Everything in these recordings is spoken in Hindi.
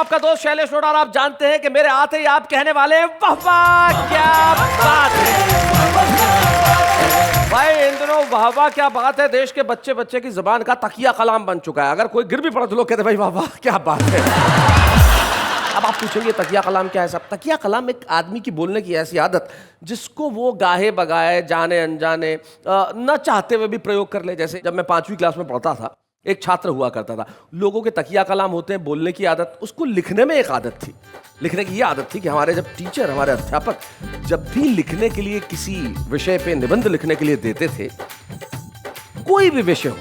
आपका दोस्त शैलेश रोड़ा और आप जानते हैं कि मेरे आते ही आप कहने वाले हैं वाह वाह क्या बात है। भाई इन दिनों वाह वाह क्या बात है देश के बच्चे बच्चे की जुबान का तकिया कलाम बन चुका है। अगर कोई गिर भी पड़ा तो लोग कहते भाई वाह वाह क्या बात है। अब आप पूछेंगे तकिया कलाम क्या है साहब? तकिया कलाम एक आदमी की बोलने की ऐसी आदत जिसको वो गाहे बगाए जाने अनजाने न चाहते हुए भी प्रयोग कर ले। जैसे जब मैं 5वीं क्लास में पढ़ता था, एक छात्र हुआ करता था, लोगों के तकिया कलाम होते हैं बोलने की आदत, उसको लिखने में एक आदत थी। लिखने की ये आदत थी कि हमारे जब टीचर, हमारे अध्यापक जब भी लिखने के लिए किसी विषय पे निबंध लिखने के लिए देते थे, कोई भी विषय हो,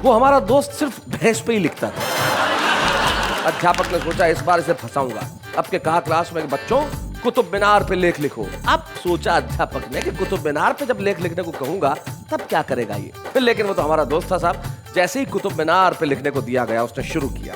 वो हमारा दोस्त सिर्फ भैंस पे ही लिखता था। अध्यापक ने सोचा इस बार इसे फंसाऊंगा। अब के कहा क्लास में बच्चों कुतुब मीनार पे लेख लिखो। अब सोचा अध्यापक ने कि कुतुब मीनार पे जब लेख लिखने को कहूंगा तब क्या करेगा ये। लेकिन वो तो हमारा दोस्त था साहब। जैसे ही कुतुब मीनार पे लिखने को दिया गया उसने शुरू किया।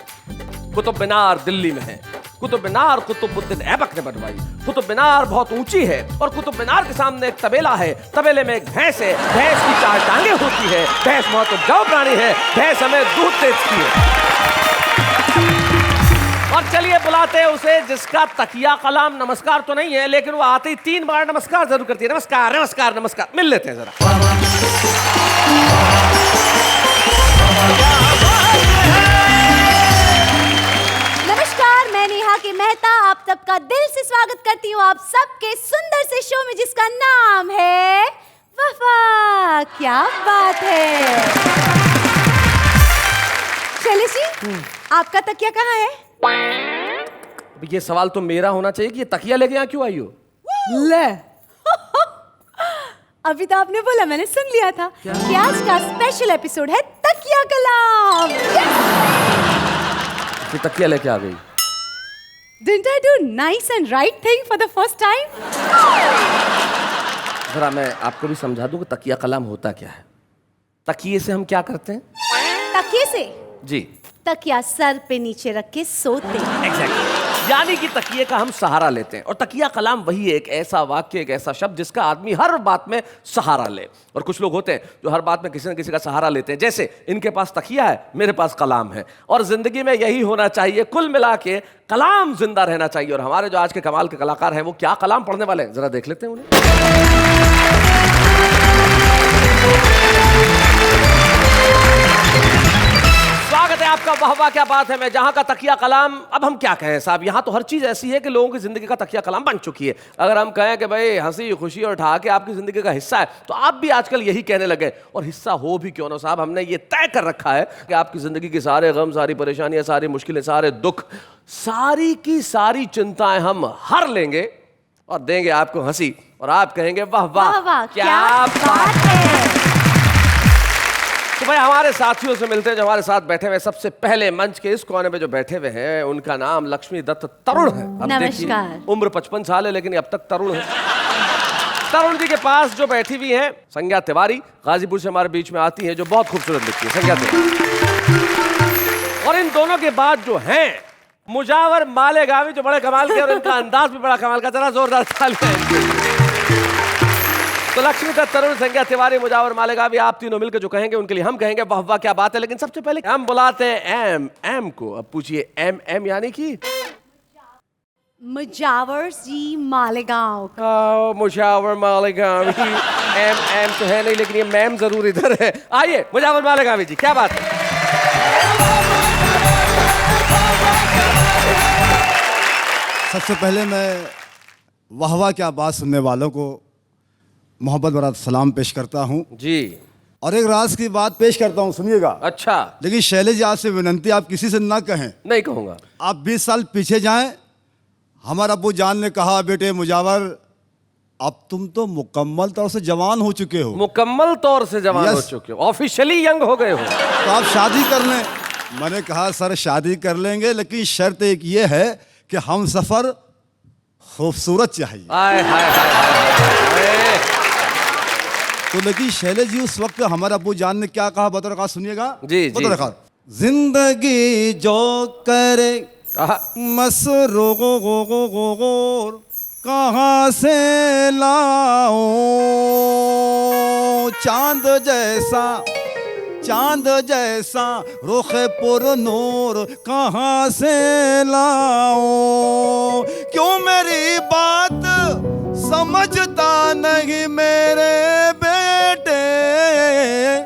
कुतुब मीनार दिल्ली में है, कुतुब मीनार कुतुबुद्दीन ऐबक ने बनवाई, कुतुब मीनार बहुत ऊंची है और कुतुब मीनार के सामने एक तबेला है, तबेले में एक भैंस है, भैंस की 4 टांगे होती है, भैंस बहुत उपजाऊ प्राणी है, भैंस हमें दूध देती है। और चलिए बुलाते हैं उसे जिसका तकिया कलाम नमस्कार तो नहीं है, लेकिन वो आते ही 3 बार नमस्कार जरूर करती है। नमस्कार नमस्कार नमस्कार। मिल लेते हैं जरा। नमस्कार, मैं नेहा के मेहता आप सबका दिल से स्वागत करती हूँ आप सबके सुंदर से शो में जिसका नाम है वाह वाह क्या बात है। शैलेश जी, आपका तकिया कहाँ है? ये सवाल तो मेरा होना चाहिए कि ये तकिया लेके यहाँ क्यों आई हो? ले अभी तो आपने बोला, मैंने सुन लिया था कि आज का स्पेशल एपिसोड है तकिया कलाम। ये तकिया लेके आ गई। Didn't I do nice and right thing for the first time? जरा मैं आपको भी समझा दूं कि तकिया कलाम होता क्या है। तकिए से हम क्या करते हैं? तकिए से? जी, तकिया सर पे नीचे रख के सोते हैं। एग्जैक्टली। यानी कि तकिए का हम सहारा लेते हैं। और तकिया कलाम वही एक ऐसा वाक्य, एक ऐसा शब्द जिसका आदमी हर बात में सहारा ले। और कुछ लोग होते हैं जो हर बात में किसी न किसी का सहारा लेते हैं। जैसे इनके पास तकिया है, मेरे पास कलाम है। और जिंदगी में यही होना चाहिए, कुल मिला के कलाम जिंदा रहना चाहिए। और हमारे जो आज के कमाल के कलाकार हैं वो क्या कलाम पढ़ने वाले हैं, जरा देख लेते हैं उन्हें। स्वागत है आपका वाह वाह क्या बात है मैं, जहां का तकिया कलाम। अब हम क्या कहें साहब, यहां तो हर चीज ऐसी है कि लोगों की जिंदगी का तकिया कलाम बन चुकी है। अगर हम कहें कि भाई हंसी खुशी और ठहाके आपकी जिंदगी का हिस्सा है, तो आप भी आजकल यही कहने लगे। और हिस्सा हो भी क्यों ना साहब, हमने ये तय कर रखा है कि आपकी जिंदगी के सारे गम, सारी परेशानियां, सारी मुश्किलें, सारे दुख, सारी की सारी चिंताएं हम हर लेंगे और देंगे आपको हंसी। और आप कहेंगे वाह वाह क्या बात है। तो भाई हमारे साथियों से मिलते हैं जो हमारे साथ बैठे हुए। सबसे पहले मंच के इस कोने में जो बैठे हुए हैं उनका नाम लक्ष्मी दत्त तरुण है। नमस्कार। उम्र 55 साल है लेकिन अब तक तरुण है। तरुण जी के पास जो बैठी हुई हैं संज्ञा तिवारी, गाजीपुर से हमारे बीच में आती है, जो बहुत खूबसूरत दिखती है, संज्ञा तिवारी। और इन दोनों के बाद जो हैं मुजावर मालेगावी, जो बड़े कमाल के और इनका अंदाज भी बड़ा कमाल का, जरा जोरदार तालियां। तो लक्ष्मी दत्त तरुण, संज्ञा तिवारी, मुजावर मालेगावी, आप तीनों मिलकर जो कहेंगे उनके लिए हम कहेंगे वाह वाह क्या बात है। लेकिन सबसे पहले हम बुलाते हैं एम को। अब पूछिए एम यानी कि मुजावर जी मालेगांव। मुजावर मालेगावी। एम तो है नहीं लेकिन ये मैम जरूर इधर है। आइए मुजावर मालेगावी जी, क्या बात है। सबसे पहले मैं वाह वाह क्या बात सुनने वालों को मोहब्बत भरा सलाम पेश करता हूँ जी। और एक राज की बात पेश करता हूँ, सुनिएगा। अच्छा। लेकिन शैलेश जी आपसे विनंती, आप किसी से ना कहें। नहीं कहूँगा। आप 20 साल पीछे जाएं। हमारा अब्बू जान ने कहा बेटे मुजावर अब तुम तो मुकम्मल तौर से जवान हो चुके हो। मुकम्मल तौर से जवान हो चुके हो, ऑफिशियली यंग हो गए हो, तो आप शादी कर लें। मैंने कहा सर शादी कर लेंगे लेकिन शर्त एक ये है कि हम सफर खूबसूरत चाहिए। आए हाय हाय। तो लेकिन शैलेश जी उस वक्त हमारे अब्बू जान ने क्या कहा, बता रखा, सुनिएगा। जी जी। जिंदगी जो करे मसरूर कहाँ से लाऊं, चांद जैसा चांद जैसा रुख पुर नूर कहाँ से लाऊं? क्यों मेरी बात समझता नहीं मेरे बेटे?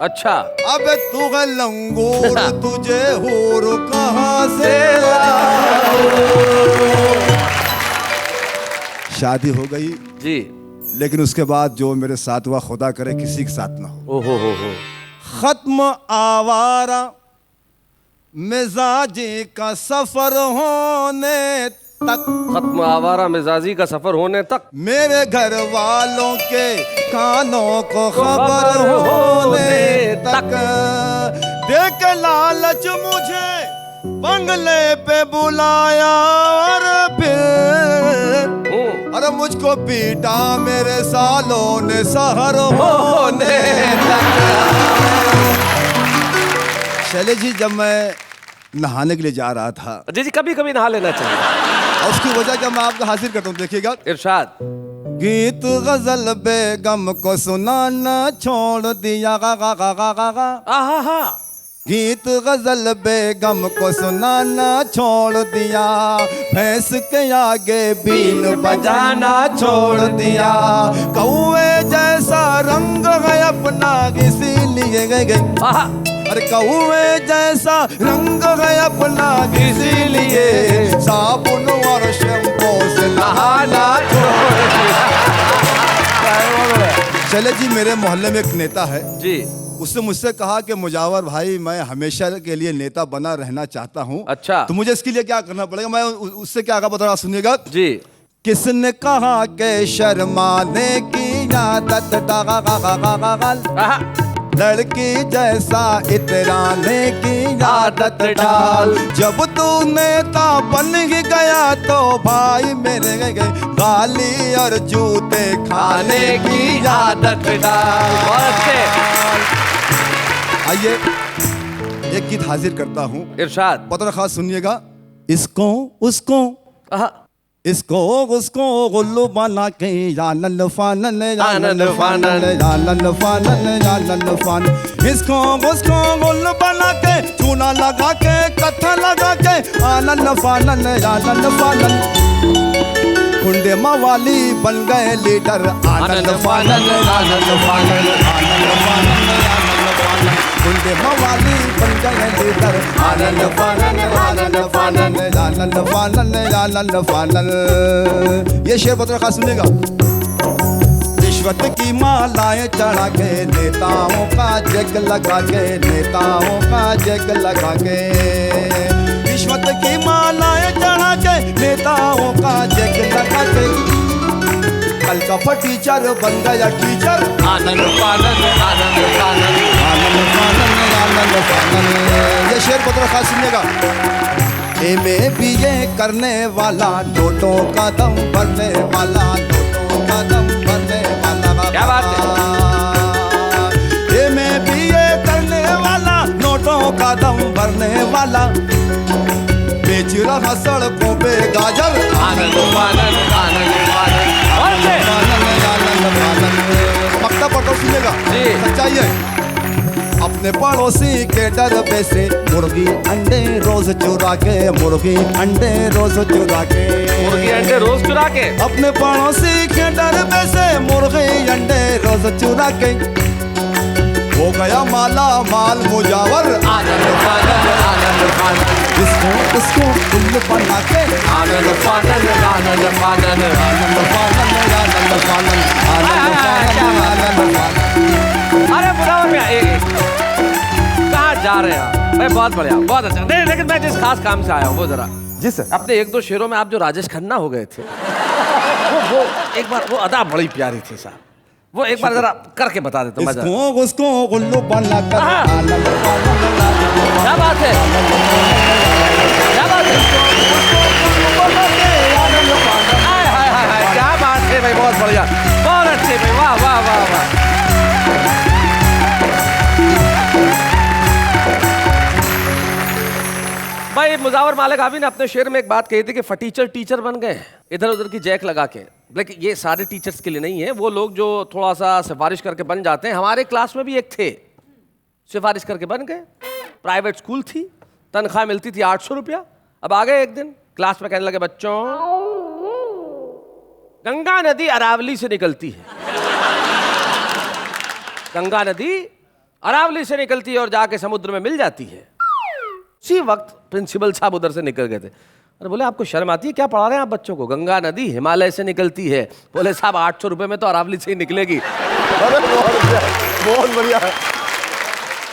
अच्छा, अब तू है लंगूर, तुझे हूर कहाँ से लाऊं? शादी हो गई जी। लेकिन उसके बाद जो मेरे साथ हुआ खुदा करे किसी के साथ ना हो। ओहो हो। खत्म आवारा मिजाजी का सफर होने तक, खत्म आवारा मिजाजी का सफर होने तक, मेरे घर वालों के कानों को खबर होने तक, देख लालच मुझे बंगले पे बुलाया और फिर अरे मुझको पीटा मेरे सालों ने सहर होने तक। शैले जी, जब मैं नहाने के लिए जा रहा था, जी जी, कभी कभी नहा लेना चाहिए। और उसकी वजह क्या मैं आपको हाजिर करता हूँ, देखिएगा। इरशाद। गीत गजल बेगम को सुनाना छोड़ दिया, गा गा गा गा गा गा। आहा। गीत गजल बेगम को सुनाना छोड़ दिया, भैंस के आगे बीन बजाना छोड़ दिया, कौए जैसा रंग है अपना इसीलिए गए। अरे कौए जैसा रंग है अपना इसीलिए साबुन और शैम्पू से नहाना छोड़ दिया। चले जी, मेरे मोहल्ले में एक नेता है जी। उसने मुझसे कहा कि मुजावर भाई, मैं हमेशा के लिए नेता बना रहना चाहता हूँ। अच्छा। तो मुझे इसके लिए क्या करना पड़ेगा? मैं उससे क्या बता रहा, सुनिएगा जी। किसने कहा के शर्माने की आदत डागा गा गा गा गा गा, लड़की जैसा इतराने की आदत डाल, जब तू नेता बन ही गया तो भाई मेरे गए गाली और जूते खाने की आदत डाल। आइए एक गीत हाजिर करता हूँ। इरशाद। पता खास सुनिएगा। इसको उसको इसको उसको गुल्लू बना के जानन फानन जानन फानन जानन फानन जानन फान, इसको उसको गुल्लू बना के चूना लगा के कथा लगा के आनन फानन जानन फानन, कुंडे मवाली बन गए लीडर आनंद फानन आनंद फानन आनंद फानन आनंद फानन, कुंडे मवाली बन गए लीडर आनंद फानन आनंद फानन आनंद फानन आनंद फानन। ये शेर बहुत खास सुनेगा। रिश्वत की मालाएं चढ़ा के नेताओं का जग लगा के, नेताओं का जग लगा के, रिश्वत की मालाएं चढ़ा के नेताओं का जग लगा के, कल का टीचर बन गया टीचर आनंद फानन आनंद फानन आनंद फानन आनंद फानन। ये शेर बहुत खास सुनिएगा। MA करने वाला, नोटों का दम भरने वाला, नोटों का दम भरने वाला, क्या बात है। MA करने वाला, नोटों का दम भरने वाला, बेच रहा सड़कों पे गाजर आनंद फानन आनंद फानन। मक्ता पढ़ो सुनेगा। सच्चाई है। अपने पड़ोसी के डर पे से मुर्गी अंडे रोज चुरा के, मुर्गी अंडे रोज चुरा के, मुर्गी अंडे रोज चुरा के, अपने पड़ोसी के डर पे से मुर्गी अंडे रोज चुरा के, हो गया माला माल मुजावर आनंद फानन आनंद फानन, इसको उसको गुल्लू बना के आनंद फानन आनंद फानन आनंद फानन आनंद फानन आनंद फानन आनंद फानन। अरे मुनावर भैया, कहाँ जा रहे हैं आप? भाई बहुत बढ़िया, बहुत अच्छा। नहीं, लेकिन मैं जिस खास काम से आया हूँ वो जरा जी सर, अपने एक दो शेरों में आप जो राजेश खन्ना हो गए थे, वो एक बार वो अदा बड़ी प्यारी थी साहब, वो एक बार जरा करके बता देते मजा। इसको उसको गुल्लू बना कर आनंद फानन। क्या बात है, क्या बात है, हाय हाय हाय हाय, क्या बात है भाई, बहुत बढ़िया, बहुत अच्छे भाई, वाह वाह वाह वाह। भाई मुजावर मालिक आबी ने अपने शेर में एक बात कही थी कि फटीचर टीचर बन गए इधर उधर की जैक लगा के, लेकिन ये सारे टीचर्स के लिए नहीं है, वो लोग जो थोड़ा सा सिफारिश करके बन जाते हैं। हमारे क्लास में भी एक थे, सिफारिश करके बन गए। प्राइवेट स्कूल थी, तनख्वाह मिलती थी 800 रुपया। अब आ गए एक दिन क्लास में, कहने लगे बच्चों, गंगा नदी अरावली से निकलती है। गंगा नदी अरावली से निकलती है और जाके समुद्र में मिल जाती है। उसी वक्त प्रिंसिपल साहब उधर से निकल गए थे। अरे बोले आपको शर्म आती है क्या पढ़ा रहे हैं आप बच्चों को? गंगा नदी हिमालय से निकलती है। बोले साहब 800 रुपए में तो अरावली से ही निकलेगी। अरे बहुत बढ़िया।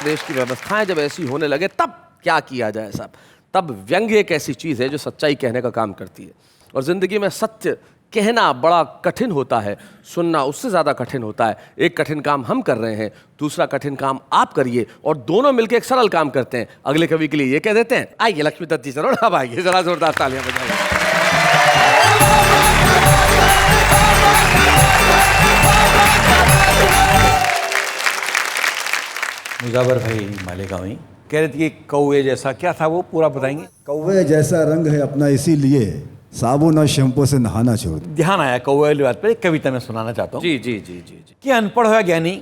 देश की व्यवस्थाएं जब ऐसी होने लगे तब क्या किया जाए साहब? तब व्यंग्य एक ऐसी चीज है जो सच्चाई कहने का काम करती है। और जिंदगी में सत्य कहना बड़ा कठिन होता है, सुनना उससे ज्यादा कठिन होता है। एक कठिन काम हम कर रहे हैं, दूसरा कठिन काम आप करिए और दोनों मिलकर एक सरल काम करते हैं। अगले कवि के लिए ये कह देते हैं, आइए लक्ष्मी दत्त जी सर, अब आइए जरा जोरदार तालियां बजाइए। मुजावर भाई मालेगांव कह रहे थे कि कौवे जैसा क्या था वो पूरा बताएंगे? कौवे जैसा रंग है अपना, इसीलिए साबुन और शैम्पू से नहाना छोड़ दो। ध्यान आया कौवे वाली बात पर, एक कविता में सुनाना चाहता हूँ। जी जी जी जी जी। कि अनपढ़ हुआ ज्ञानी,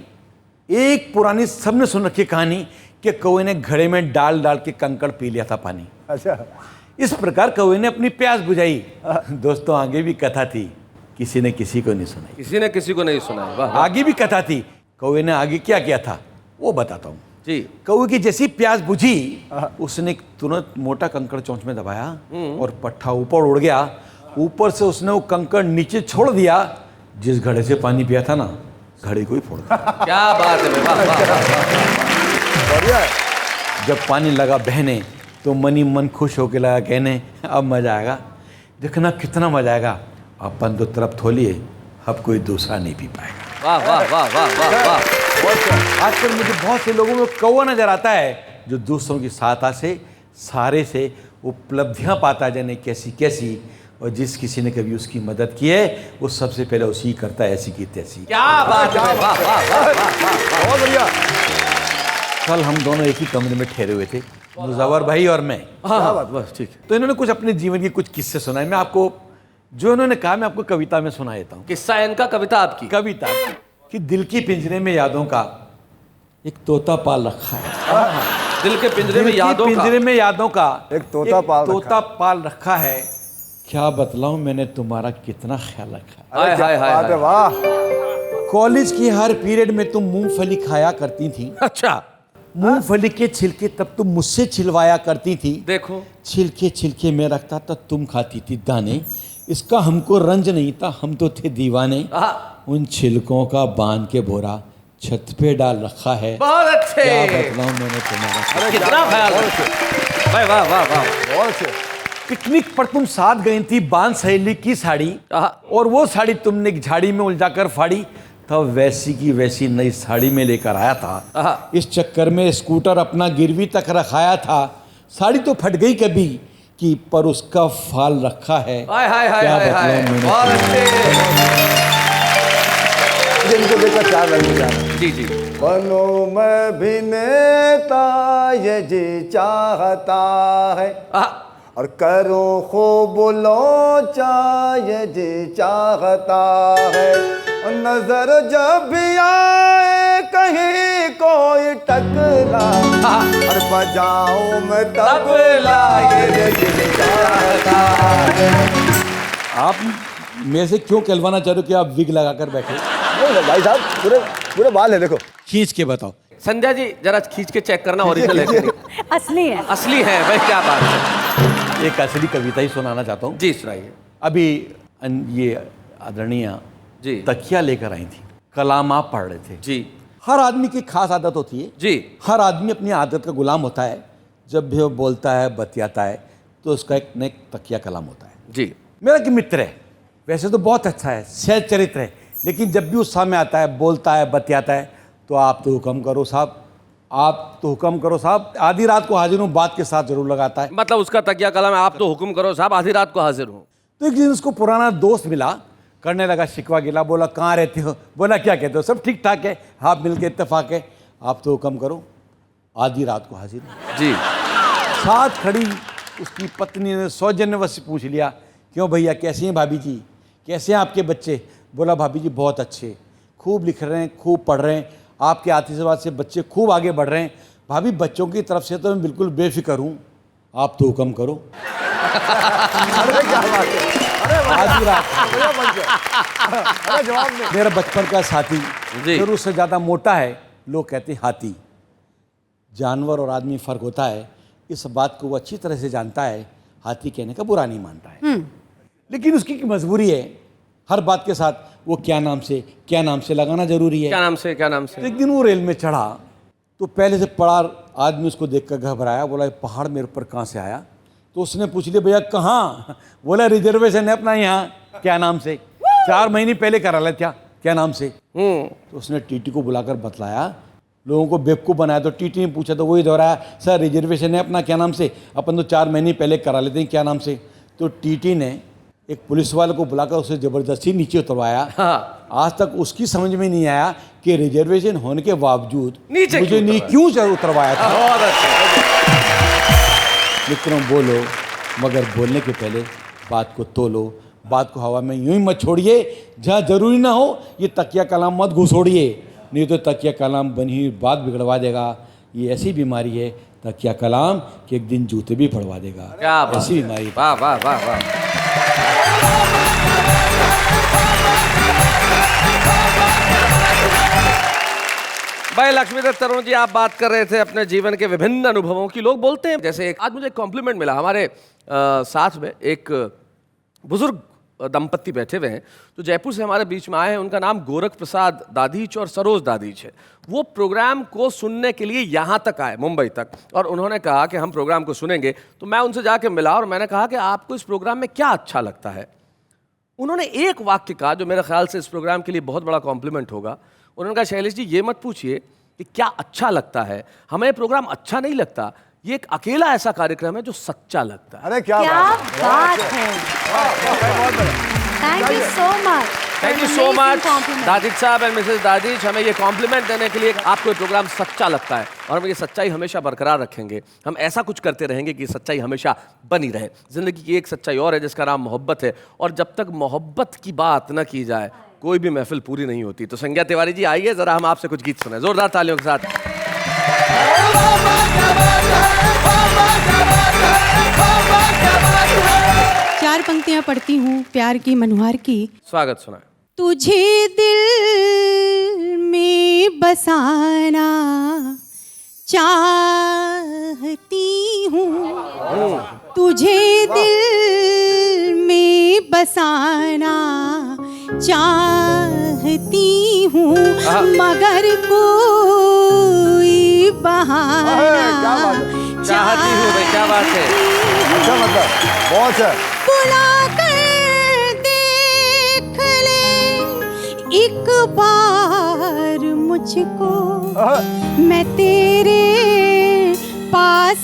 एक पुरानी सबने सुन रखी कहानी कि कौवे ने घड़े में डाल डाल के कंकड़ पी लिया था पानी। अच्छा। इस प्रकार कौवे ने अपनी प्यास बुझाई। दोस्तों आगे भी कथा थी, किसी ने किसी को नहीं सुनाई। किसी ने किसी को नहीं सुना। वाह। आगे भी कथा थी, कौवे ने आगे क्या किया था वो बताता हूँ। जी। कौवे की जैसी प्यास बुझी, उसने तुरंत मोटा कंकड़ चोंच में दबाया और पट्ठा ऊपर उड़ गया। ऊपर से उसने वो कंकड़ नीचे छोड़ दिया। जिस घड़े से पानी पिया था ना, घड़े को ही फोड़ दिया। क्या बात है। वाह वाह वाह। बढ़िया है। जब पानी लगा बहने तो मनी मन खुश होके लगा कहने, अब मजा आएगा, देखना कितना मजा आएगा। अपन तो तरफ थोलिए, अब कोई दूसरा नहीं पी पाएगा। वाह वाह वाह वाह वाह वाह। आजकल मुझे बहुत से लोगों में कौवा नजर आता है जो दूसरों की सहायता से, सारे से उपलब्धियां पाता है, जाने कैसी कैसी। और जिस किसी ने कभी उसकी मदद की है वो सबसे पहले उसी करता है, ऐसी की तैसी। क्या बात है। वाह वाह वाह वाह। बहुत बढ़िया। कल हम दोनों एक ही कमरे में ठहरे हुए थे, मुजव्वर भाई और मैं। हाँ बस ठीक है। तो इन्होंने कुछ अपने जीवन के कुछ किस्से सुनाए। मैं आपको जो इन्होंने कहा मैं आपको कविता में सुना देता हूँ। किस्सा है इनका, कविता आपकी। कविता कि दिल की पिंजरे में यादों का एक तोता पाल रखा है। दिल के पिंजरे में यादों का, पिंजरे में यादों का एक तोता पाल रखा है। क्या बतलाऊं मैंने तुम्हारा कितना ख्याल रखा है। हाय हाय हाय हाय। वाह। कॉलेज की हर पीरियड में तुम मूंगफली खाया करती थी। अच्छा मूंगफली के छिलके तब तुम मुझसे छिलवाया करती थी। देखो, छिलके छिलके में रखता था, तुम खाती थी दाने। इसका हमको रंज नहीं था, हम तो थे दीवाने। उन छिलकों का बांध के बोरा छत पे डाल रखा है। बहुत अच्छे। क्या बतलाऊं मैंने तुम्हारा कितना ख्याल भाई। वाह वाह वाह। बहुत अच्छे। पिकनिक पर तुम साथ गई थी, बांध सहेली की साड़ी, और वो साड़ी तुमने एक झाड़ी में उलझाकर फाड़ी। तब वैसी की वैसी नई साड़ी में लेकर आया था। इस चक्कर में स्कूटर अपना गिरवी तक रखाया था। साड़ी तो फट गई कभी कि पर उसका फाल रखा है। हाय हाय हाय क्या हाय हाय। बतलाऊं मैंने बहुत तुम्हारा। अच्छे। इनको देखकर चार लग जा रहा। जी जी। बनो मैं भी नेता ये जी चाहता है, और करो खूब लोचा ये जी चाहता है। और नजर जब भी आए कहीं कोई टकला, और बजाऊं मैं तबला ये जी चाहता है। आप मेरे से क्यों कहलवाना चाह रहे हो कि आप विग लगाकर बैठे? भाई साहब पूरे पूरे बाल है, देखो। खींच के बताओ। संध्या जी जरा खींच के चेक करना ओरिजिनल है कि नहीं। असली है। असली है भाई, क्या बात है। एक असली कविता ही सुनाना चाहता हूँ। जी सुनाइए। अभी ये आदरणीय जी तकिया लेकर आई थी, कलाम आप पढ़ रहे थे। जी हर आदमी की खास आदत होती है। जी। हर आदमी अपनी आदत का गुलाम होता है। जब भी वो बोलता है, बतियाता है, तो उसका एक न एक तकिया कलाम होता है। जी। मेरा कि मित्र है, वैसे तो बहुत अच्छा है, सहज चरित्र है, लेकिन जब भी उस सामने आता है, बोलता है, बतियाता है, तो आप तो हुक्म करो साहब, आप तो हुक्म करो साहब। आधी रात को हाजिर हूँ बात के साथ जरूर लगाता है। मतलब उसका तकिया कलम है, आप तो हुक्म करो साहब, आधी रात को हाजिर हूँ। तो एक दिन उसको पुराना दोस्त मिला, करने लगा शिकवा गिला। बोला कहाँ रहते हो? बोला क्या कहते हो? सब ठीक ठाक है, आप मिल के इत्तेफाक है। आप तो हुक्म करो, आधी रात को हाजिर हूँ। जी। साथ खड़ी उसकी पत्नी ने सौजन्यवश पूछ लिया, क्यों भैया, कैसी हैं भाभी जी, कैसे हैं आपके बच्चे? बोला भाभी जी बहुत अच्छे, खूब लिख रहे हैं, खूब पढ़ रहे हैं, आपके आशीर्वाद से बच्चे खूब आगे बढ़ रहे हैं। भाभी, बच्चों की तरफ से तो मैं बिल्कुल बेफिक्र हूँ, आप तो हुक्म करो। अरे क्या बात है, आधी रात अरे जवाब नहीं। मेरा बचपन का साथी जी। फिर उससे ज़्यादा मोटा है, लोग कहते हैं हाथी। जानवर और आदमी फ़र्क होता है, इस बात को वो अच्छी तरह से जानता है। हाथी कहने का बुरा नहीं मानता है, लेकिन उसकी एक मजबूरी है, हर बात के साथ वो क्या नाम से लगाना जरूरी है। क्या नाम से, क्या नाम तो से? एक दिन वो रेल में चढ़ा तो पहले से पड़ा आदमी उसको देखकर घबराया, बोला ये पहाड़ मेरे ऊपर कहाँ से आया? तो उसने पूछ लिया, भैया कहाँ? बोला रिजर्वेशन है अपना यहाँ। क्या नाम से? 4 महीने पहले करा लिया था। क्या नाम से? तो उसने टीटी को बुलाकर बतलाया, लोगों को बेवकूफ़ बनाया। तो टीटी ने पूछा तो वही दोहराया, सर रिजर्वेशन है अपना, क्या नाम से? अपन तो 4 महीने पहले करा लेते हैं, क्या नाम से? तो टीटी ने एक पुलिस वाले को बुलाकर उसे ज़बरदस्ती नीचे उतरवाया। हाँ। आज तक उसकी समझ में नहीं आया कि रिजर्वेशन होने के बावजूद नीचे मुझे क्यों क्यों उतरवाया था। बहुत अच्छा। मित्रों, बोलो, मगर बोलने के पहले बात को तोलो। बात को हवा में यूं ही मत छोड़िए, जहाँ जरूरी ना हो ये तकिया कलाम मत घुसोड़िए, नहीं तो तकिया कलाम बनी हुई बात बिगड़वा देगा। ये ऐसी बीमारी है तकिया कलाम कि एक दिन जूते भी पड़वा देगा। क्या बात ऐसी है। बीमारी। वाह वाह वाह वाह। भाई लक्ष्मीदत्त तरुण जी, आप बात कर रहे थे अपने जीवन के विभिन्न अनुभवों की। लोग बोलते हैं, जैसे एक आज मुझे कॉम्प्लीमेंट मिला, हमारे साथ में एक बुजुर्ग दंपत्ति बैठे हुए हैं, तो जयपुर से हमारे बीच में आए हैं। उनका नाम गोरख प्रसाद दादीच और सरोज दादीच है। वो प्रोग्राम को सुनने के लिए यहाँ तक आए, मुंबई तक, और उन्होंने कहा कि हम प्रोग्राम को सुनेंगे। तो मैं उनसे जाके मिला और मैंने कहा कि आपको इस प्रोग्राम में क्या अच्छा लगता है। उन्होंने एक वाक्य कहा जो मेरे ख्याल से इस प्रोग्राम के लिए बहुत बड़ा कॉम्प्लीमेंट होगा। उन्होंने कहा, शैलेश जी ये मत पूछिए कि क्या अच्छा लगता है, हमें ये प्रोग्राम अच्छा नहीं लगता, ये एक अकेला ऐसा कार्यक्रम है जो सच्चा लगता है। अरे क्या बात है। Thank you so much. Thank you so much दादिज साहब एंड मिसेस दादिज, हमें ये कॉम्प्लीमेंट देने के लिए। आपको ये प्रोग्राम सच्चा लगता है और हम ये सच्चाई हमेशा बरकरार रखेंगे। हम ऐसा कुछ करते रहेंगे कि सच्चाई हमेशा बनी रहे। जिंदगी की एक सच्चाई और है जिसका नाम मोहब्बत है, और जब तक मोहब्बत की बात न की जाए कोई भी महफिल पूरी नहीं होती। तो संज्ञा तिवारी जी आइए, जरा हम आपसे कुछ गीत सुने जोरदार तालियों के साथ। 4 पंक्तियां पढ़ती हूँ प्यार की मनुहार की। स्वागत सुना। तुझे दिल में बसाना चाहती हूँ, तुझे दिल में बसाना चाहती हूँ, मगर कोई बहाना चाहती हूँ भाई, क्या बात है। अच्छा, मतलब बहुत है। बुला कर देख ले एक बार मुझको, मैं तेरे पास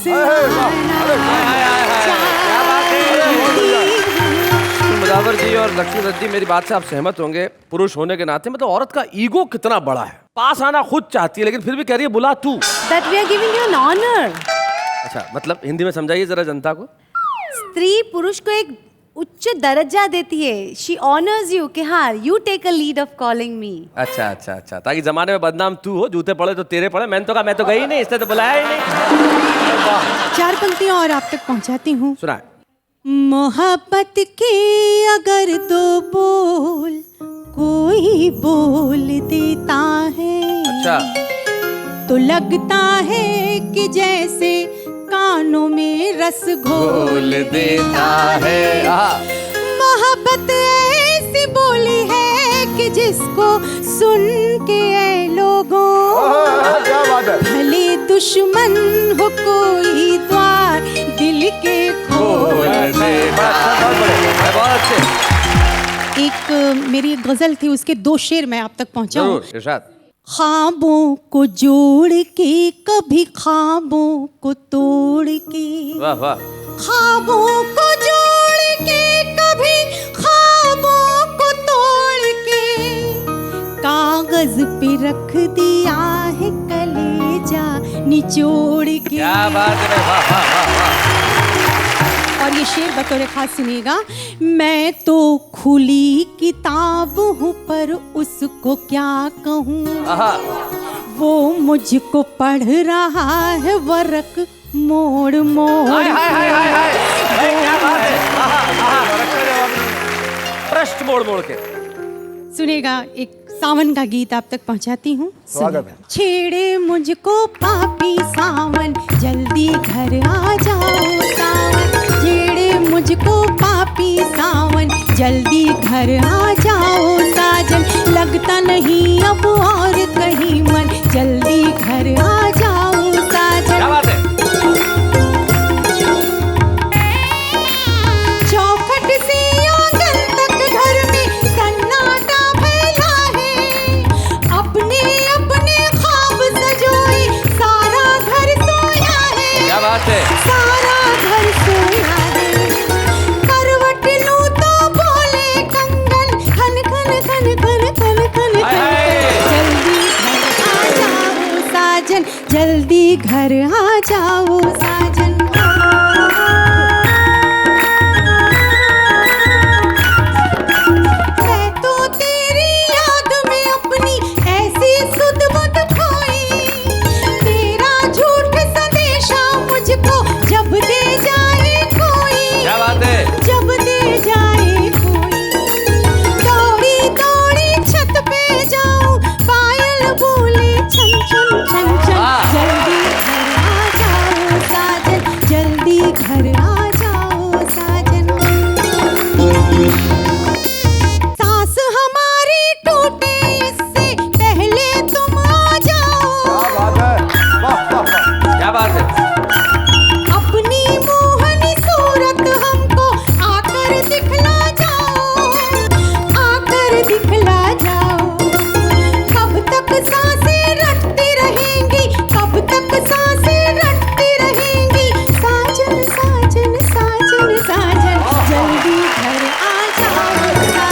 मुजावर जी और लक्ष्मीदत्त जी, मेरी बात से आप सहमत होंगे, पुरुष होने के नाते मतलब औरत का ईगो कितना बड़ा है। पास आना खुद चाहती है लेकिन फिर भी कह रही है बुला तू। That we are giving you an honor. अच्छा, मतलब हिंदी में समझाइए जरा जनता को। स्त्री पुरुष को एक उच्च दर्जा देती है। She honors you कि हाँ, you take a lead of calling me. अच्छा अच्छा अच्छा, ताकि जमाने में बदनाम तू हो, जूते पड़े तो तेरे पड़े। मैंने तो कहा मैं तो गई नहीं, इसने तो बुलाया ही नहीं। 4 पंक्तियां और आप तक पहुंचाती हूँ। सुनाए। मोहब्बत के अगर 2 बोल कोई बोल देता है, अच्छा, तो लगता है कि जैसे कानों में रस घोल देता है। मोहब्बत ऐसी बोली है कि जिसको सुन के ऐ लोगों, क्या बात है। भले दुश्मन हो कोई द्वार दिल के खोल देता है। बहुत अच्छे। एक मेरी एक गजल थी, उसके 2 शेर मैं आप तक पहुंचाऊं। जरूर इरशाद। ख्वाबों को जोड़ के कभी ख्वाबों को तोड़ के, वाह वाह। ख्वाबों को जोड़ के कभी ख्वाबों को तोड़ के, कागज पे रख दिया है कलेजा निचोड़ के। क्या बात है, वाह वाह वाह वाह। और ये शेर बतौर खास सुनिएगा। मैं तो खुली किताब हूँ पर उसको क्या कहूँ, वो मुझको पढ़ रहा है वरक मोड़ मोड़। हाय हाय हाय हाय हाय, क्या बात है। प्रश्न मोड़ मोड़ के सुनेगा, एक सावन का गीत आप तक पहुंचाती हूँ। स्वागत है। छेड़े मुझको पापी सावन, जल्दी घर आ जाओ सावन। छेड़े मुझको पापी सावन, जल्दी घर आ जाओ साजन। लगता नहीं अब और कहीं मन, जल्दी घर आ जाओ साजन। क्या बात है। चौखट से आंगन तक घर में सन्नाटा फैला है। अपने अपने ख्वाब सजोए सारा घर सोया है। क्या बात है। सारा घर सोया है। करवट लूं तो बोले कंगन, खन खन खन खन खन खन हाय हाय। जल्दी घर आ जाओ साजन, जल्दी घर आ जाओ साजन। मैं तो तेरी याद में अपनी ऐसी सुध बुध खोई। तेरा झूठ संदेशा मुझको जब दे जाए कोई। क्या बात है। जब दे जाए कोई। दौड़ी दौड़ी छत पे जाऊं, पायल बोले छन छन छन छन। जल्दी घर आ जाओ साजन, जल्दी घर आ जाओ साजन। सांस हमारी टूटे इससे पहले तुम आ जाओ। क्या बात है। अपनी मोहनी सूरत हमको आकर दिखला जाओ, आकर दिखला जाओ। कब तक सांसें रटती रहेंगी, कब तक सांसें रटती रहेंगी। साजन साजन साजन साजन, जल्दी घर आ जाओ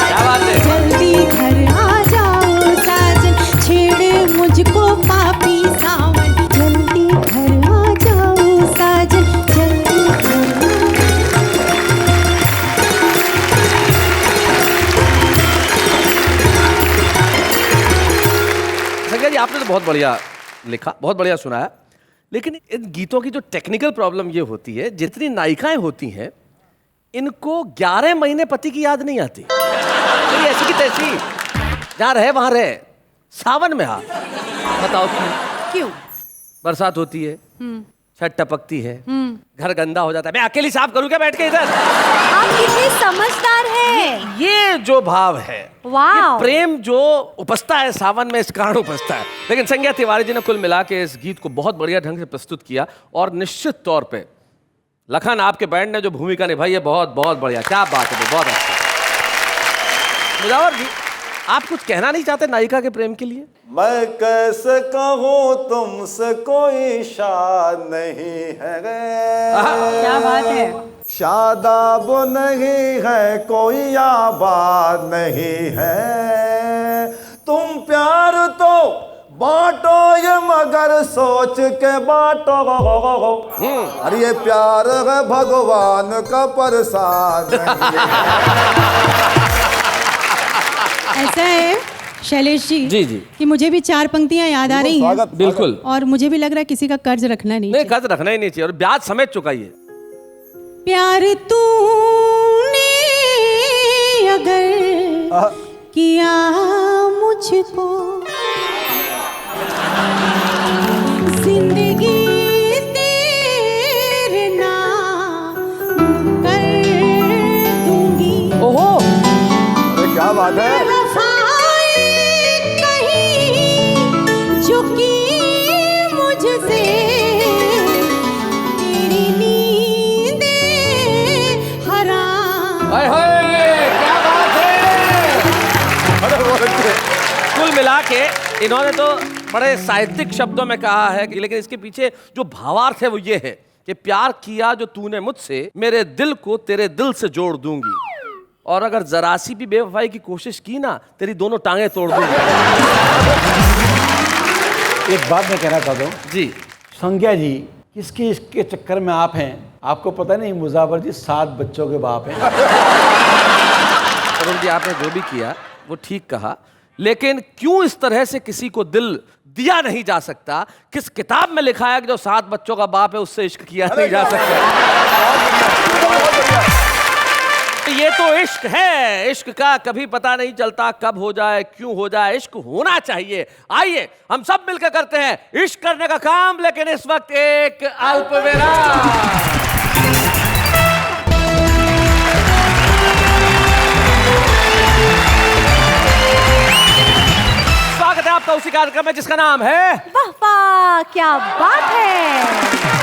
क्या बात है। साजन, जल्दी घर आ जाओ साजन। छेड़े मुझको पापी सावन, जल्दी घर आ जाओ साजन, जल्दी घर आ संज्ञा जी, आपने तो बहुत बढ़िया लिखा, बहुत बढ़िया सुनाया, लेकिन इन गीतों की जो टेक्निकल प्रॉब्लम ये होती है, जितनी नायिकाएं होती हैं इनको 11 महीने पति की याद नहीं आती। कोई ऐसी की तैसी, जहाँ रहे वहां रहे। सावन में हाँ, बताओ क्यों? बरसात होती है, छत टपकती है, घर गंदा हो जाता है, मैं अकेली साफ करूँ क्या बैठ के इधर। आप कितने समझदार हैं। ये जो भाव है, वाह। ये प्रेम जो उपजता है सावन में, इस कारण उपजता है। लेकिन संज्ञा तिवारी जी ने कुल मिला के इस गीत को बहुत बढ़िया ढंग से प्रस्तुत किया, और निश्चित तौर पे लखन आपके बैंड ने जो भूमिका निभाई है, बहुत बहुत बढ़िया, क्या बात है, बहुत अच्छा। मुजावर जी, आप कुछ कहना नहीं चाहते नायिका के प्रेम के लिए? मैं कैसे कहूँ तुमसे कोई शाद नहीं है, क्या बात है। शादाब नहीं है कोई आबाद नहीं है। तुम प्यार तो बांटो ये मगर सोच के बांटो। अरे ये प्यार है भगवान का प्रसाद नहीं है। ऐसा है शैलेश जी, जी जी, कि मुझे भी 4 पंक्तियां याद आ रही हैं, बिल्कुल। और मुझे भी लग रहा है किसी का कर्ज रखना नहीं नहीं, चाहिए। कर्ज रखना ही नहीं चाहिए, और ब्याज समेत चुकाइए। प्यार तूने अगर किया मुझको, जिंदगी तेरे नाम कर दूंगी। ओहो, अरे क्या बात है। वफाएं कहीं जो की मुझसे, तेरी नींदें हराम। हाय हाय, क्या बात है। कुल मिला के इन्होंने तो बड़े साहित्यिक शब्दों में कहा है कि, लेकिन इसके पीछे जो भावार्थ है वो ये है कि प्यार किया जो तूने मुझसे, मेरे दिल को तेरे दिल से जोड़ दूंगी, और अगर जरा सी भी बेवफाई की कोशिश की ना, तेरी दोनों टांगे तोड़ दूंगी। एक बात मैं कहना चाहता हूँ जी, संज्ञा जी, किसके इसके चक्कर में आप हैं? आपको पता नहीं मुजावर जी 7 बच्चों के बाप हैं। अरुण जी, आपने जो भी किया वो ठीक कहा, लेकिन क्यों इस तरह से किसी को दिल दिया नहीं जा सकता? किस किताब में लिखा है कि जो 7 बच्चों का बाप है उससे इश्क किया नहीं जा सकता? ये तो इश्क है। इश्क का कभी पता नहीं चलता कब हो जाए, क्यों हो जाए। इश्क होना चाहिए। आइए हम सब मिलकर करते हैं इश्क करने का काम, लेकिन इस वक्त एक अल्पविराम। स्वागत है आपका उसी कार्यक्रम में जिसका नाम है वाह वाह क्या बात है।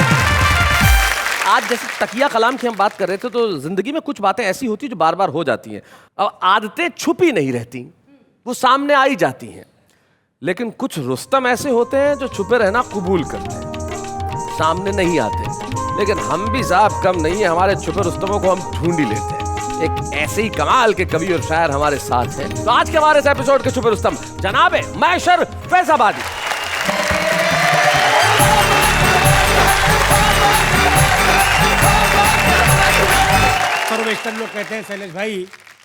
आज जैसे तकिया कलाम की हम बात कर रहे थे, तो जिंदगी में कुछ बातें ऐसी होती हैं जो बार बार हो जाती हैं। अब आदतें छुपी नहीं रहती, वो सामने आ ही जाती हैं। लेकिन कुछ रुस्तम ऐसे होते हैं जो छुपे रहना कबूल करते हैं, सामने नहीं आते। लेकिन हम भी साहब कम नहीं है, हमारे छुपे रुस्तमों को हम ढूंढ ही लेते हैं। एक ऐसे ही कमाल के कवि और शायर हमारे साथ हैं। तो आज के हमारे इस एपिसोड के छुपे रुस्तम जनाब मैशर फैजाबादी। सर्वेस्टर लोग कहते हैं शैलेश भाई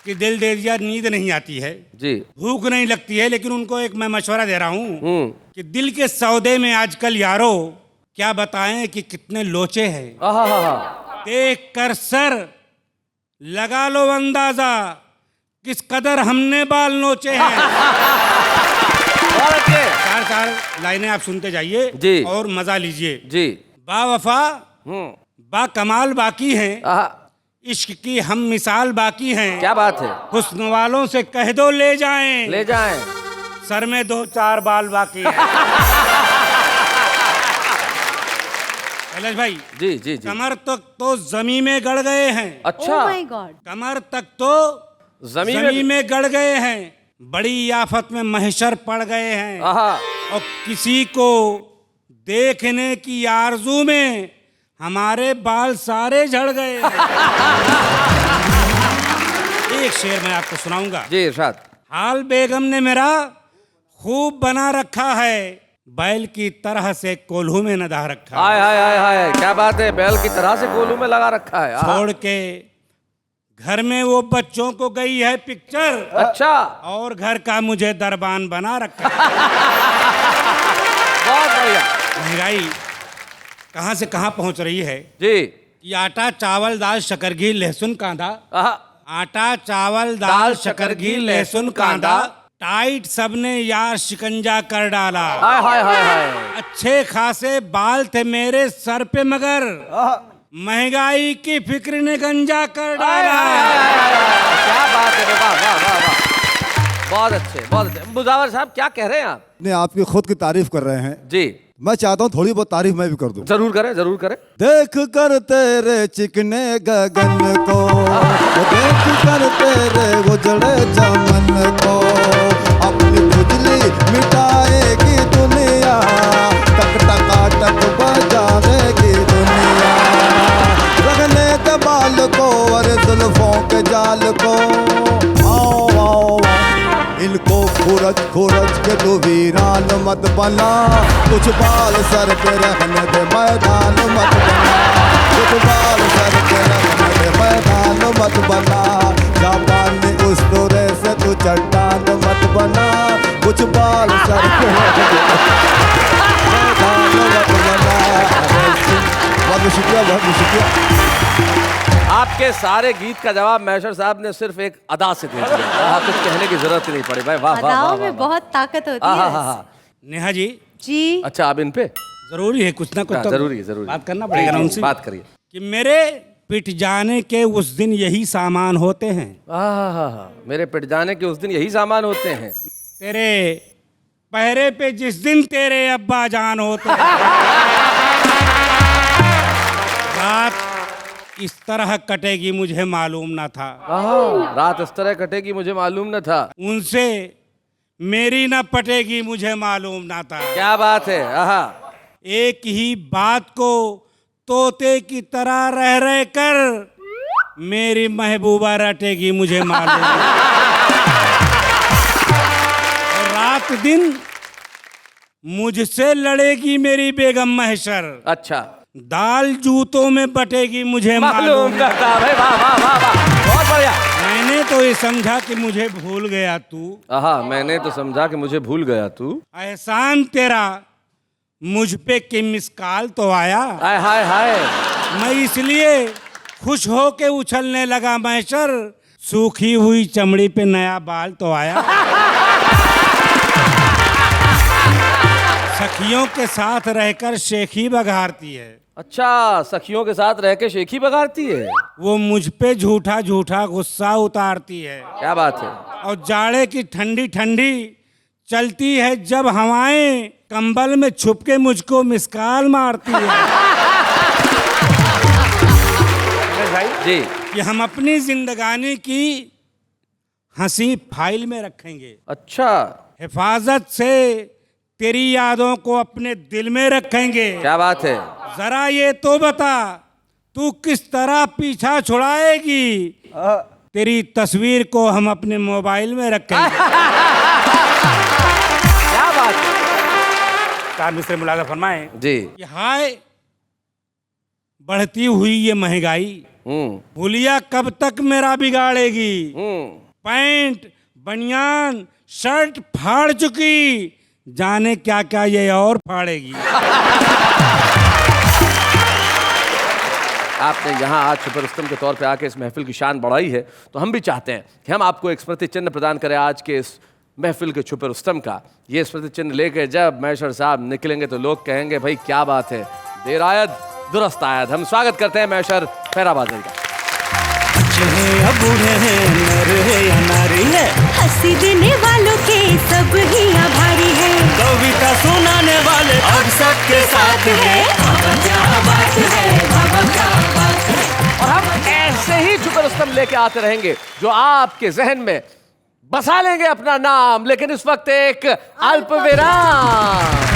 कि दिल दे दिया नींद नहीं आती है जी। भूख नहीं लगती है, लेकिन उनको एक मैं मशवरा दे रहा हूँ कि दिल के सौदे में आजकल यारो क्या बताएं कि कितने लोचे हैं। देख कर सर लगा लो अंदाजा किस कदर हमने बाल नोचे हैं। चार लाइनें आप सुनते जाइए जी और मजा लीजिए जी। बा वफा बा कमाल बाकी हैं, इश्क की हम मिसाल बाकी हैं। क्या बात है। हुस्न वालों से कह दो ले जाएं, ले जाएं। सर में 2-4 बाल बाकी हैं। कैलाश भाई जी जी जी। कमर तक तो जमी में गड़ गए हैं। अच्छा। Oh my God. कमर तक तो जमी में गड़ गए हैं, बड़ी आफत में महशर पड़ गए हैं। और किसी को देखने की आरजू में हमारे बाल सारे झड़ गए। एक शेर मैं आपको सुनाऊंगा जी इरशाद। हाल बेगम ने मेरा खूब बना रखा है, बैल की तरह से कोल्हू में नदा रखा है। हाय हाय हाय हाय क्या बात है। बैल की तरह से कोल्हू में लगा रखा है। छोड़ के घर में वो बच्चों को गई है पिक्चर। अच्छा। और घर का मुझे दरबान बना रखा है। बहुत बढ़िया। महंगाई कहाँ से कहाँ पहुंच रही है जी। कि आटा चावल दाल शक्कर घी लहसुन कांदा, आटा चावल दाल शक्कर घी लहसुन कांदा, टाइट सबने यार शिकंजा कर डाला। हाय हाय हाय हाय। अच्छे खासे बाल थे मेरे सर पे मगर महंगाई की फिक्र ने गंजा कर डाला। क्या बात है। वाह वाह वाह वाह। बहुत अच्छे बहुत अच्छे। मुजावर साहब क्या कह रहे हैं आप? ने आपकी खुद की तारीफ कर रहे हैं जी। मैं चाहता हूँ थोड़ी बहुत तारीफ मैं भी कर दूं। जरूर करें जरूर करें। देख कर तेरे चिकने गगन को, देख कर तेरे उजड़े चमन को, अपनी बिजली मिटाएगी दुनिया, टक टका टक बजाएगी दुनिया। रखने के बाल को और जुल्फों के जाल को, आओ आओ इनको खुरच खुरच के तू वीरान मत बना, कुछ बाल सर पे रखने दे मैदान मत बना, कुछ बाल सर पे रखने दे मैदान मत बना, जापानी उस तोरे से तू चट्टान मत बना, कुछ बाल सर पे रखने दे मैदान मत बना। बहुत शुक्रिया बहुत शुक्रिया। आपके सारे गीत का जवाब मैशर साहब ने सिर्फ एक अदा से दे दिया। कुछ कहने की जरूरत ही नहीं पड़ी भाई। वाह वाह वाह अदाओं वाह, में वाह। बहुत ताकत होती है। नेहा जी जी। अच्छा अब इन पे जरूरी है कुछ ना कुछ तो जरूरी है जरूरी बात करना पड़ेगा ना उनसे। बात करिए कि मेरे पिट जाने के उस दिन यही सामान होते हैं। मेरे पिट जाने के उस दिन यही सामान होते हैं। तेरे पहरे पे जिस दिन तेरे अब्बा जान होते हैं। रात इस तरह कटेगी मुझे मालूम न था। रात इस तरह कटेगी मुझे मालूम न था। उनसे मेरी न पटेगी मुझे मालूम न था। क्या बात है। एक ही बात को तोते की तरह रह रह कर मेरी महबूबा रटेगी मुझे मालूम। और रात दिन मुझसे लड़ेगी मेरी बेगम महशर। अच्छा। दाल जूतों में बटेगी मुझे मालूम। करता भाई। वाह वाह वाह वाह बहुत बढ़िया। मैंने तो ये समझा कि मुझे भूल गया तू, मैंने तो समझा कि मुझे भूल गया तू। एहसान तेरा मुझ पे कि मिसकाल तो आया। हाय हाय हाय। मैं इसलिए खुश हो के उछलने लगा मैशर, सूखी हुई चमड़ी पे नया बाल तो आया। सखियों के साथ रहकर शेखी बघारती है। अच्छा, सखियों के साथ रह के शेखी बघारती है। वो मुझ पे झूठा झूठा गुस्सा उतारती है। क्या बात है। और जाड़े की ठंडी ठंडी चलती है जब हवाएं, कंबल में छुप के मुझको मिसकाल मारती है। भाई जी। कि हम अपनी जिंदगानी की हंसी फाइल में रखेंगे। अच्छा। हिफाजत से तेरी यादों को अपने दिल में रखेंगे। क्या बात है। जरा ये तो बता, तू किस तरह पीछा छुड़ाएगी? तेरी तस्वीर को हम अपने मोबाइल में रखेंगे। क्या बात है। कार मिस्र मुलाजा फरमाए जी। कि हाय बढ़ती हुई ये महंगाई, हुलिया कब तक मेरा बिगाड़ेगी? पैंट बनियान शर्ट फाड़ चुकी, जाने क्या क्या ये और फाड़ेगी। आपने यहाँ आज छुपे रुस्तम के तौर पे आके इस महफिल की शान बढ़ाई है, तो हम भी चाहते हैं कि हम आपको एक स्मृति चिन्ह प्रदान करें आज के इस महफिल के छुपे रुस्तम का। ये स्मृति चिन्ह लेके जब मैशर साहब निकलेंगे तो लोग कहेंगे भाई क्या बात है, देर आयद दुरुस्त आयद। हम स्वागत करते हैं मैशर फैराबादी का। हंसी देने वालों के सब ही आभारी है, कविता सुनाने वाले अब सबके साथ है। क्या बात है, क्या बात है। और हम ऐसे ही छुपे रुस्तम लेके आते रहेंगे जो आपके जहन में बसा लेंगे अपना नाम। लेकिन इस वक्त एक अल्प विराम।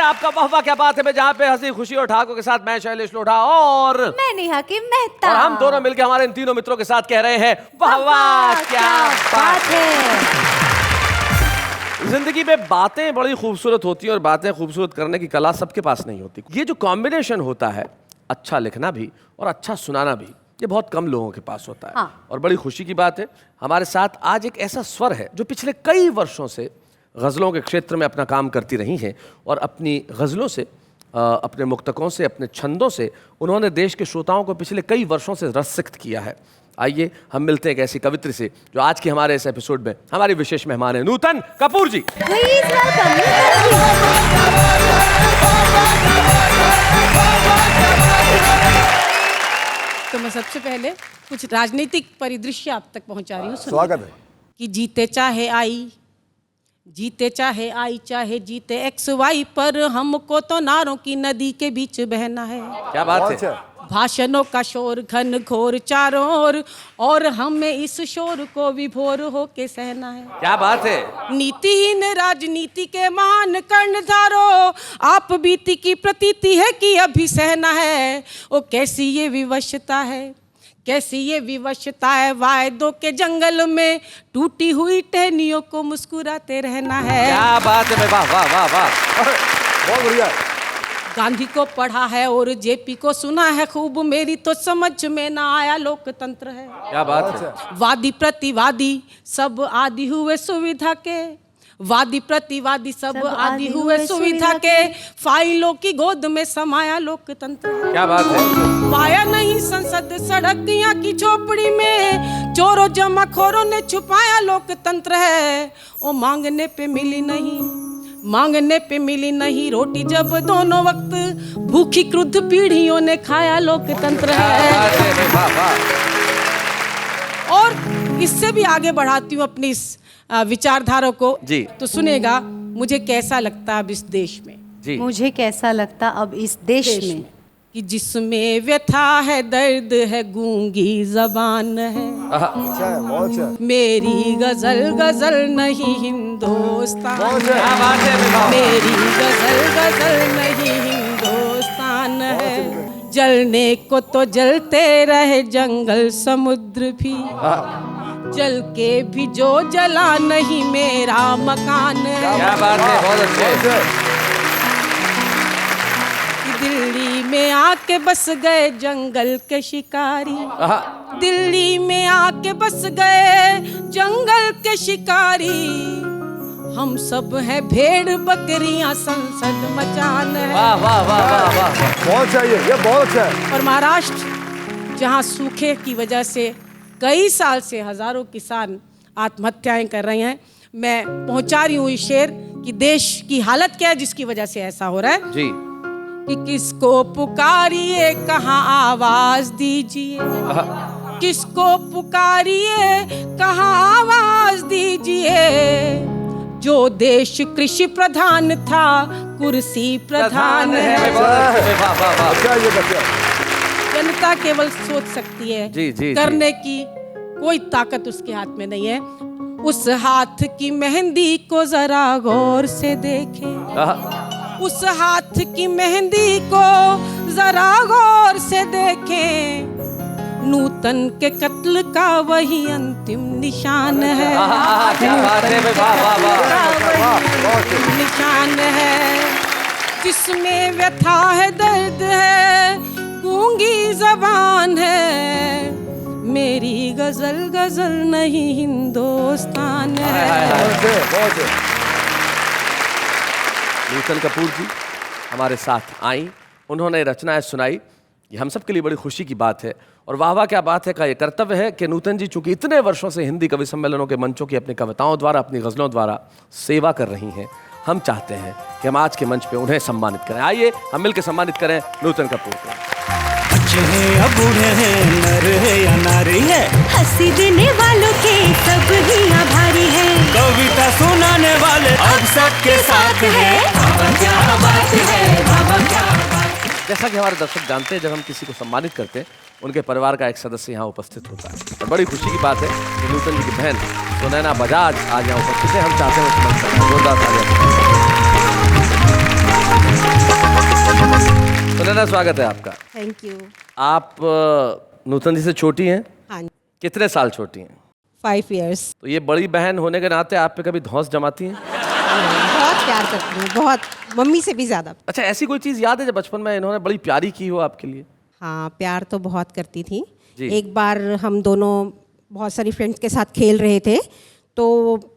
आपका वाह क्या बात है में, जहाँ पे हंसी खुशी और ठाकों के साथ मैं शैलेश लोढ़ा और मैं नेहा की मेहता, और हम दोनों मिलकर हमारे इन तीनों मित्रों के साथ कह रहे हैं वाह वाह क्या बात है। जिंदगी में बातें बड़ी खूबसूरत होती हैं और बातें खूबसूरत करने की कला सबके पास नहीं होती। ये जो कॉम्बिनेशन होता है, अच्छा लिखना भी और अच्छा सुनाना भी, ये बहुत कम लोगों के पास होता है। हाँ। और बड़ी खुशी की बात है, हमारे साथ आज एक ऐसा स्वर है जो पिछले कई वर्षों से गज़लों के क्षेत्र में अपना काम करती रही हैं और अपनी गज़लों से, अपने मुक्तकों से, अपने छंदों से उन्होंने देश के श्रोताओं को पिछले कई वर्षों से रसिक्त किया है। आइए हम मिलते हैं एक ऐसी कवित्री से जो आज के हमारे इस एपिसोड में हमारी विशेष मेहमान है, नूतन कपूर जी। तो मैं सबसे पहले कुछ राजनीतिक परिदृश्य आप तक पहुंचा रही हूँ। स्वागत है। कि जीते चाहे आई, चाहे जीते XY, पर हमको तो नारों की नदी के बीच बहना है। क्या बात है। भाषणों का शोर घन घोर चारों ओर, और हमें इस शोर को विभोर होके सहना है। क्या बात है। नीतिहीन राजनीति के महान कर्णधारों, आप बीती की प्रतीति है कि अभी सहना है। ओ कैसी ये विवशता है, कैसी ये विवशता है, वायदों के जंगल में टूटी हुई टहनियों को मुस्कुराते रहना है। क्या बात है। वाह वाह वाह वाह, बहुत बढ़िया। गांधी को पढ़ा है और जेपी को सुना है खूब, मेरी तो समझ में ना आया लोकतंत्र है। क्या बात है। वादी प्रतिवादी सब आदि हुए सुविधा के, वादी प्रतिवादी सब आदि हुए सुविधा के, फाइलों की गोद में समाया लोकतंत्र है। क्या बात है। पाया नहीं संसद सड़कियां की झोपड़ी में, चोरों जमाखोरों ने छुपाया लोकतंत्र है। ओ मांगने पे मिली नहीं, मांगने पे मिली नहीं रोटी, जब दोनों वक्त भूखी क्रुद्ध पीढ़ियों ने खाया लोकतंत्र है। और इससे भी आगे बढ़ाती हूँ अपनी इस विचारधारा को जी। तो सुनेगा, मुझे कैसा लगता अब इस देश में जी। मुझे कैसा लगता अब इस देश में कि जिसमें व्यथा है, दर्द है, गूंगी जबान है। मेरी गजल गजल नहीं हिंदुस्तान, मेरी गजल गजल नहीं हिंदुस्तान है। जलने को तो जलते रहे जंगल समुद्र भी, जल के भी जो जला नहीं मेरा मकान है। क्या बात है, बहुत अच्छे। दिल्ली में आके बस गए जंगल के शिकारी, दिल्ली में आके बस गए जंगल के शिकारी, हम सब हैं भेड़ बकरियां संसद मचान है। वाह वाह वाह वाह वाह, बहुत चाहिए, ये बहुत अच्छा है। और महाराष्ट्र जहां सूखे की वजह से कई साल से हजारों किसान आत्महत्याएं कर रहे हैं, मैं पहुंचा रही हूँ ये शेर कि देश की हालत क्या है जिसकी वजह से ऐसा हो रहा है जी। कि किसको पुकारिए कहाँ आवाज दीजिए, किसको पुकारिए कहाँ आवाज दीजिए, जो देश कृषि प्रधान था कुर्सी प्रधान है। वाह वाह वाह, अच्छा ये बच्चा। जनता केवल सोच सकती है, जी, जी, करने की कोई ताकत उसके हाथ में नहीं है। उस हाथ की मेहंदी को जरा गौर से देखें, उस हाथ की मेहंदी को जरा गौर से देखें, नूतन के कत्ल का वही अंतिम निशान है। क्या बात है भाई, वाह वाह वाह, निशान है जिसमें व्यथा है, दर्द है, गूंगी जबान है, मेरी गजल गजल नहीं हिंदुस्तान है। नूतन कपूर जी हमारे साथ आई, उन्होंने रचनाएं सुनाई, ये हम सब के लिए बड़ी खुशी की बात है। और वाह वाह क्या बात है का ये कर्तव्य है कि नूतन जी चूंकि इतने वर्षों से हिंदी कवि सम्मेलनों के मंचों की अपनी कविताओं द्वारा, अपनी गज़लों द्वारा सेवा कर रही हैं, हम चाहते हैं कि हम आज के मंच पे उन्हें सम्मानित करें। आइए हम मिलकर सम्मानित करें नूतन कपूर को। बच्चे हैं या बूढ़े हैं, नर है या नारी है, हंसी देने वालों के सब ही आभारी हैं। कविता सुनाने वाले अब सबके साथ है। बाबा क्या बात है, बाबा क्या बात है। जैसा कि हमारे दर्शक जानते हैं, जब हम किसी को सम्मानित करते हैं उनके परिवार का एक सदस्य यहाँ उपस्थित होता है, और बड़ी खुशी की बात है कि नूतन जी की बहन सुनैना बजाज आज यहाँ उपस्थित है। हम चाहते हैं उसमें जोरदार तालियां। सुनैना, स्वागत है आपका। Thank you. आप नूतन जी से छोटी हैं? हाँ, कितने साल छोटी हैं? 5 years। तो ये बड़ी बहन होने के नाते आप पे कभी धौंस जमाती हैं? बहुत प्यार करती हूँ, बहुत, मम्मी से भी ज्यादा। अच्छा, ऐसी कोई चीज़ याद है जब बचपन में इन्होंने बड़ी प्यारी की हो आपके लिए? हाँ, प्यार तो बहुत करती थी। जी। एक बार हम दोनों बहुत सारी फ्रेंड्स के साथ खेल रहे थे, तो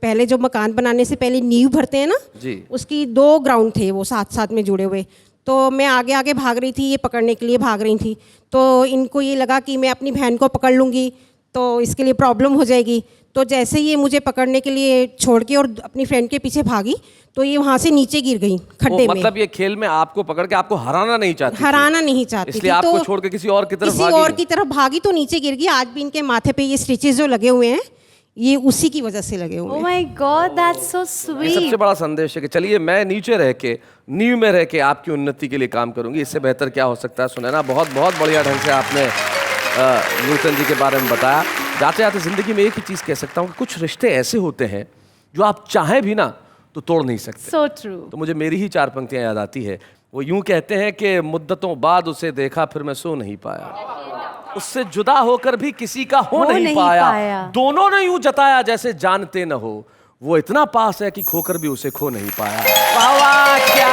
पहले जो मकान बनाने से पहले नींव भरते हैं ना जी, उसकी 2 ग्राउंड थे वो साथ साथ में जुड़े हुए। तो मैं आगे आगे भाग रही थी, ये पकड़ने के लिए भाग रही थी, तो इनको ये लगा कि मैं अपनी बहन को पकड़ लूँगी तो इसके लिए प्रॉब्लम हो जाएगी। तो जैसे ही ये मुझे पकड़ने के लिए छोड़ के और अपनी फ्रेंड के पीछे भागी तो ये वहाँ से नीचे गिर गई खड्डे में। मतलब ये खेल में आपको पकड़ के आपको हराना नहीं चाहती थी? हराना नहीं चाहती इसलिए थी, आपको तो छोड़ के किसी और की तरफ किसी और की तरफ भागी तो नीचे गिर गई। आज भी इनके माथे पे ये स्टिचेस जो लगे हुए हैं ये उसी की वजह से लगे हुए Oh हैं। my God, that's so ये सबसे sweet. बड़ा संदेश है कि चलिए मैं नीचे रह के, नींव में रह के आपकी उन्नति के लिए काम करूंगी। इससे बेहतर क्या हो सकता है? सुनैना, बहुत बहुत बढ़िया ढंग से आपने नूतन जी के बारे में बताया। जाते जाते जिंदगी में एक ही चीज़ कह सकता हूँ कि कुछ रिश्ते ऐसे होते हैं जो आप चाहें भी ना तो तोड़ नहीं सकते। So true. तो मुझे मेरी ही 4 पंक्तियां याद आती है। वो यूं कहते हैं कि मुद्दतों बाद उसे देखा फिर मैं सो नहीं पाया, उससे जुदा होकर भी किसी का हो नहीं पाया, दोनों ने यूं जताया जैसे जानते न हो, वो इतना पास है कि खोकर भी उसे खो नहीं पाया। वाह वाह क्या